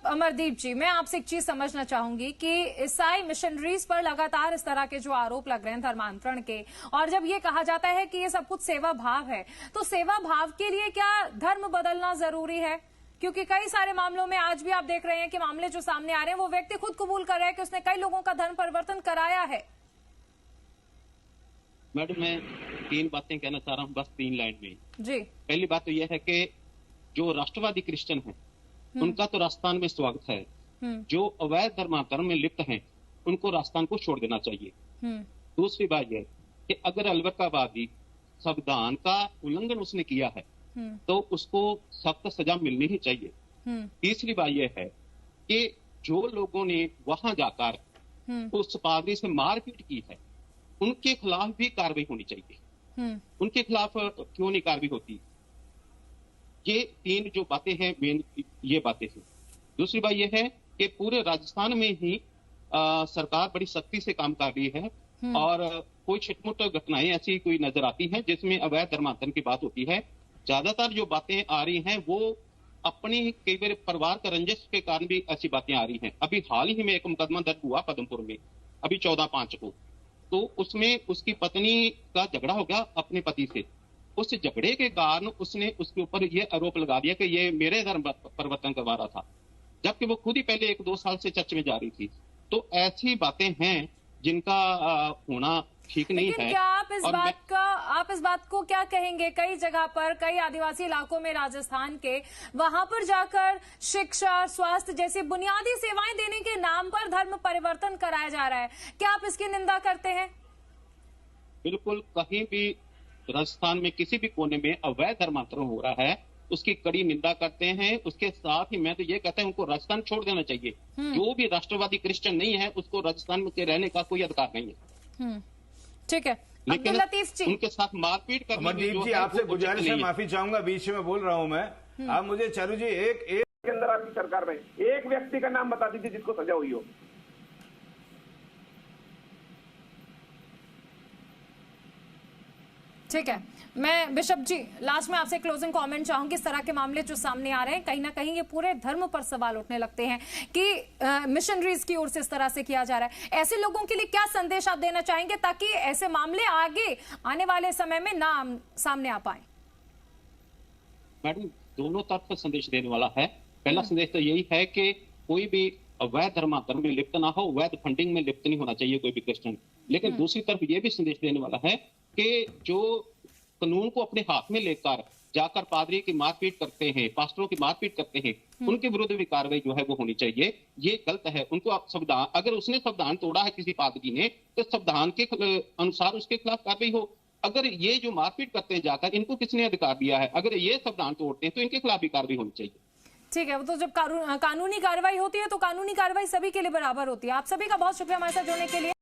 अमरदीप जी, मैं आपसे एक चीज समझना चाहूंगी कि ईसाई मिशनरीज पर लगातार इस तरह के जो आरोप लग रहे हैं धर्मांतरण के, और जब ये कहा जाता है कि ये सब कुछ सेवा भाव है, तो सेवा भाव के लिए क्या धर्म बदलना जरूरी है? क्योंकि कई सारे मामलों में आज भी आप देख रहे हैं कि मामले जो सामने आ रहे हैं वो व्यक्ति खुद कबूल कर रहा है कि उसने कई लोगों का धर्म परिवर्तन कराया है। मैडम, मैं 3 बातें कहना चाह रहा हूँ, बस 3 लाइन में जी। पहली बात तो यह है कि जो राष्ट्रवादी क्रिश्चियन हैं उनका तो राजस्थान में स्वागत है। जो अवैध धर्मांतरण में लिप्त हैं उनको राजस्थान को छोड़ देना चाहिए। दूसरी बात यह कि अगर अलवरकाबादी संविधान का उल्लंघन उसने किया है तो उसको सख्त सजा मिलनी ही चाहिए। तीसरी बात यह है कि जो लोगों ने वहां जाकर उस पादरी से मारपीट की है उनके खिलाफ भी कार्रवाई होनी चाहिए। उनके खिलाफ क्यों नहीं कार्रवाई होती? ये 3 जो बातें हैं मेन ये बातें हैं। दूसरी बात यह है कि पूरे राजस्थान में ही सरकार बड़ी सख्ती से काम कर रही है और कोई छिटमुट घटनाएं ऐसी कोई नजर आती हैं जिसमें अवैध धर्मांतरण की बात होती है। ज्यादातर जो बातें आ रही हैं वो अपनी कई बार परिवार का रंजिश के कारण भी ऐसी बातें आ रही हैं। अभी हाल ही में एक मुकदमा दर्ज हुआ पदमपुर में, अभी 14/5 को, तो उसमें उसकी पत्नी का झगड़ा हो गया अपने पति से। उस झगड़े के कारण उसने उसके ऊपर यह आरोप लगा दिया कि ये मेरे धर्म परिवर्तन करवा रहा था, जबकि वो खुद ही पहले 1-2 साल से चर्च में जा रही थी। तो ऐसी बातें हैं जिनका होना ठीक नहीं है। क्या आप इस बात को क्या कहेंगे? कई जगह पर, कई आदिवासी इलाकों में राजस्थान के, वहां पर जाकर शिक्षा, स्वास्थ्य जैसी बुनियादी सेवाएं देने के नाम पर धर्म परिवर्तन कराया जा रहा है। क्या आप इसकी निंदा करते हैं? बिल्कुल, कहीं भी राजस्थान में किसी भी कोने में अवैध धर्मांतरण हो रहा है उसकी कड़ी निंदा करते हैं। उसके साथ ही मैं तो ये कहता हूं उनको राजस्थान छोड़ देना चाहिए। जो भी राष्ट्रवादी क्रिश्चियन नहीं है उसको राजस्थान में रहने का कोई अधिकार नहीं है। ठीक है, लेकिन लतीफ जी, उनके साथ मारपीट करने अमरदीप जी, आपसे गुजारिश है, माफी चाहूंगा, बीच में बोल रहा हूं मैं। आप मुझे चारू जी एक के अंदर आपकी सरकार में एक व्यक्ति का नाम बता दीजिए जिसको सजा हुई हो। ठीक है। मैं बिशप जी लास्ट में आपसे क्लोजिंग कमेंट चाहूंगी। इस तरह के मामले जो सामने आ रहे हैं कहीं ना कहीं ये पूरे धर्म पर सवाल उठने लगते हैं कि मिशनरीज की ओर से इस तरह से किया जा रहा है। ऐसे लोगों के लिए क्या संदेश आप देना चाहेंगे ताकि ऐसे मामले आगे आने वाले समय में ना सामने आ पाए? मैडम, दोनों तरफ संदेश देने वाला है। पहला संदेश तो यही है कि कोई भी अवैध धर्मांतरण में लिप्त ना हो, अवैध फंडिंग में लिप्त नहीं होना चाहिए कोई भी क्रिश्चियन। लेकिन दूसरी तरफ ये भी संदेश देने वाला है कि जो कानून को अपने हाथ में लेकर जाकर पादरी की मारपीट करते हैं, पास्टरों की मारपीट करते हैं, उनके विरुद्ध भी कार्रवाई जो है वो होनी चाहिए। ये गलत है। उनको आप संविधान, अगर उसने संविधान तोड़ा है किसी पादरी ने तो संविधान के अनुसार उसके खिलाफ कार्रवाई हो। अगर ये जो मारपीट करते हैं जाकर, इनको किसने अधिकार दिया है? अगर ये संविधान तोड़ते हैं तो इनके खिलाफ भी कार्रवाई होनी चाहिए। ठीक है, वो तो जब कानूनी कार्रवाई होती है तो कानूनी कार्रवाई सभी के लिए बराबर होती है। आप सभी का बहुत शुक्रिया हमारे साथ जुड़ने के लिए।